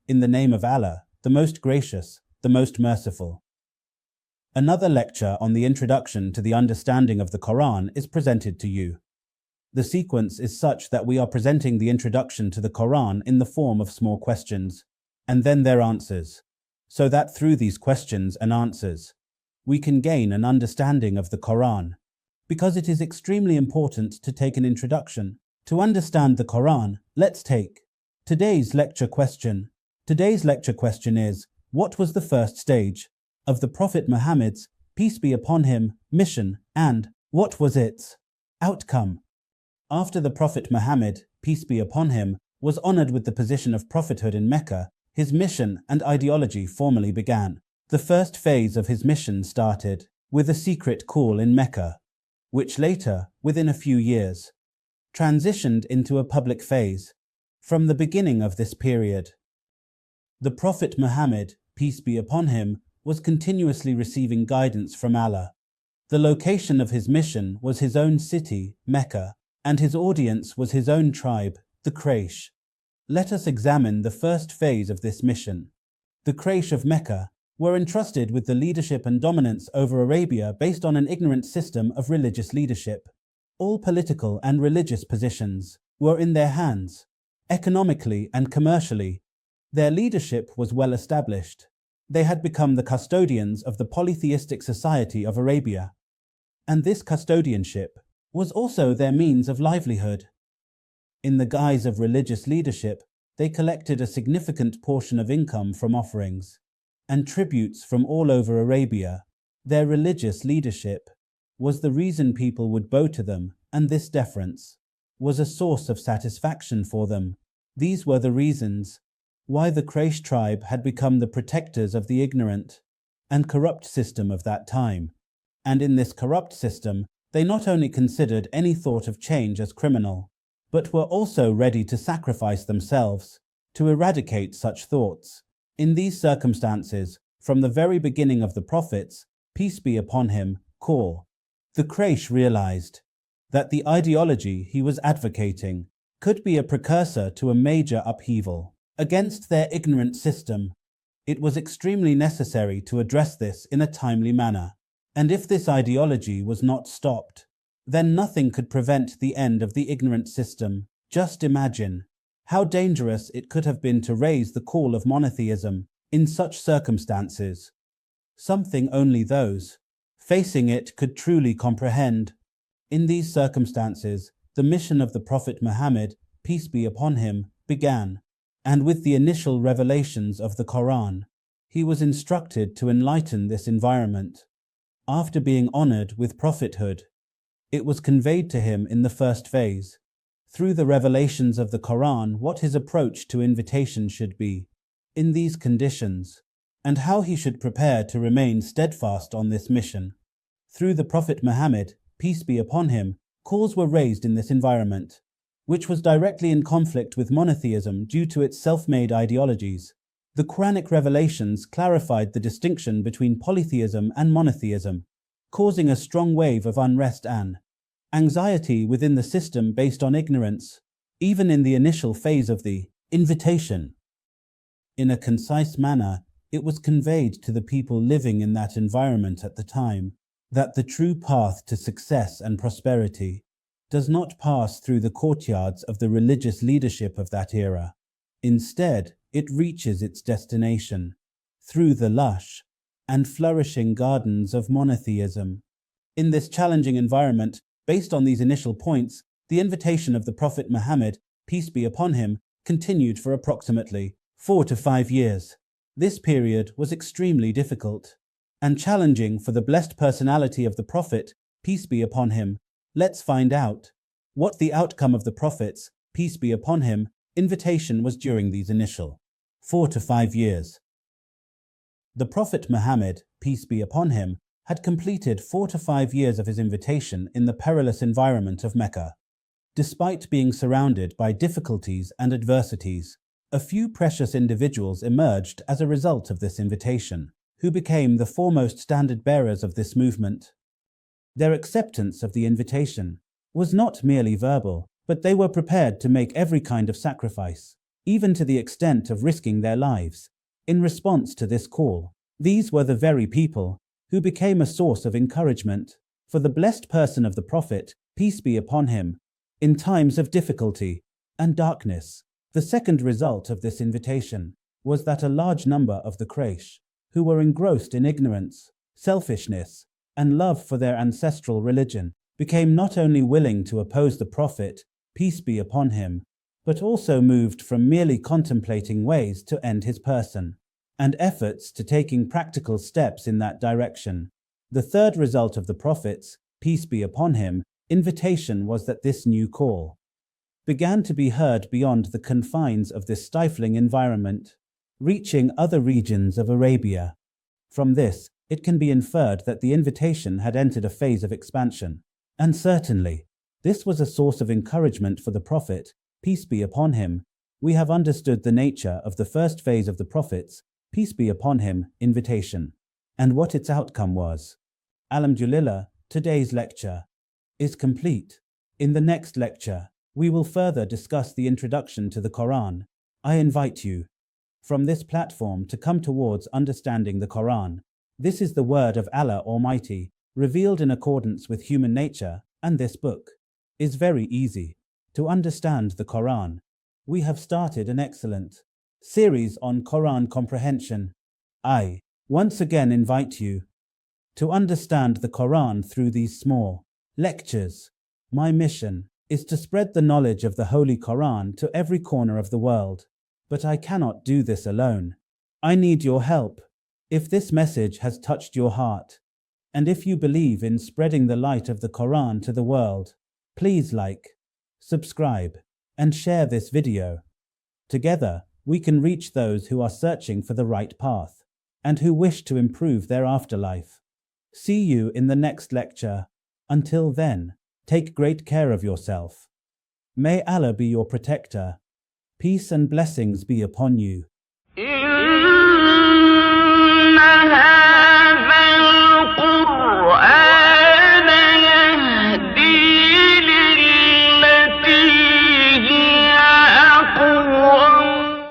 In the name of Allah, the most gracious, the most merciful. Another lecture on the introduction to the understanding of the Quran is presented to you. The sequence is such that we are presenting the introduction to the Quran in the form of small questions, and then their answers, so that through these questions and answers, we can gain an understanding of the Quran, because it is extremely important to take an introduction. To understand the Quran, let's take today's lecture question. Today's lecture question is, what was the first stage of the Prophet Muhammad's, peace be upon him, mission, and what was its outcome? After the Prophet Muhammad, peace be upon him, was honored with the position of prophethood in Mecca, his mission and ideology formally began. The first phase of his mission started with a secret call in Mecca, which later, within a few years, transitioned into a public phase. From the beginning of this period, the Prophet Muhammad, peace be upon him, was continuously receiving guidance from Allah. The location of his mission was his own city, Mecca, and his audience was his own tribe, the Quraysh. Let us examine the first phase of this mission. The Quraysh of Mecca were entrusted with the leadership and dominance over Arabia based on an ignorant system of religious leadership. All political and religious positions were in their hands. Economically and commercially, their leadership was well established. They had become the custodians of the polytheistic society of Arabia, and this custodianship was also their means of livelihood. In the guise of religious leadership, they collected a significant portion of income from offerings and tributes from all over Arabia. Their religious leadership was the reason people would bow to them, and this deference was a source of satisfaction for them. These were the reasons why the Quraysh tribe had become the protectors of the ignorant and corrupt system of that time. And in this corrupt system, they not only considered any thought of change as criminal, but were also ready to sacrifice themselves to eradicate such thoughts. In these circumstances, from the very beginning of the Prophet's, peace be upon him, call, the Quraysh realized that the ideology he was advocating could be a precursor to a major upheaval against their ignorant system. It was extremely necessary to address this in a timely manner, and if this ideology was not stopped, then nothing could prevent the end of the ignorant system. Just imagine how dangerous it could have been to raise the call of monotheism in such circumstances, something only those facing it could truly comprehend. In these circumstances, the mission of the Prophet Muhammad, peace be upon him, began, and with the initial revelations of the Quran, he was instructed to enlighten this environment. After being honored with prophethood, it was conveyed to him in the first phase, through the revelations of the Quran, what his approach to invitation should be in these conditions, and how he should prepare to remain steadfast on this mission. Through the Prophet Muhammad, peace be upon him, calls were raised in this environment, which was directly in conflict with monotheism due to its self-made ideologies. The Quranic revelations clarified the distinction between polytheism and monotheism, causing a strong wave of unrest and anxiety within the system based on ignorance, even in the initial phase of the invitation. In a concise manner, it was conveyed to the people living in that environment at the time that the true path to success and prosperity does not pass through the courtyards of the religious leadership of that era. Instead, it reaches its destination through the lush and flourishing gardens of monotheism. In this challenging environment, based on these initial points, the invitation of the Prophet Muhammad, peace be upon him, continued for approximately 4 to 5 years. This period was extremely difficult and challenging for the blessed personality of the Prophet, peace be upon him. Let's find out what the outcome of the Prophet's, peace be upon him, invitation was during these initial 4 to 5 years. The Prophet Muhammad, peace be upon him, had completed 4 to 5 years of his invitation in the perilous environment of Mecca. Despite being surrounded by difficulties and adversities, a few precious individuals emerged as a result of this invitation, who became the foremost standard bearers of this movement. Their acceptance of the invitation was not merely verbal, but they were prepared to make every kind of sacrifice even to the extent of risking their lives. In response to this call, these were the very people who became a source of encouragement for the blessed person of the Prophet, peace be upon him, in times of difficulty and darkness. The second result of this invitation was that a large number of the Quraysh, who were engrossed in ignorance, selfishness, and love for their ancestral religion, became not only willing to oppose the Prophet, peace be upon him, but also moved from merely contemplating ways to end his person, and efforts to taking practical steps in that direction. The third result of the Prophet's, peace be upon him, invitation was that this new call began to be heard beyond the confines of this stifling environment, reaching other regions of Arabia. From this, it can be inferred that the invitation had entered a phase of expansion, and certainly, this was a source of encouragement for the Prophet, peace be upon him. We have understood the nature of the first phase of the Prophet's, peace be upon him, invitation, and what its outcome was. Alhamdulillah, today's lecture is complete. In the next lecture, we will further discuss the introduction to the Quran. I invite you from this platform to come towards understanding the Quran. This is the word of Allah Almighty, revealed in accordance with human nature, and this book is very easy to understand the Quran. We have started an excellent series on Quran comprehension. I once again invite you to understand the Quran through these small lectures. My mission is to spread the knowledge of the Holy Quran to every corner of the world, but I cannot do this alone. I need your help. If this message has touched your heart, and if you believe in spreading the light of the Quran to the world, please like, subscribe, and share this video. Together, we can reach those who are searching for the right path, and who wish to improve their afterlife. See you in the next lecture. Until then, take great care of yourself. May Allah be your protector. Peace and blessings be upon you.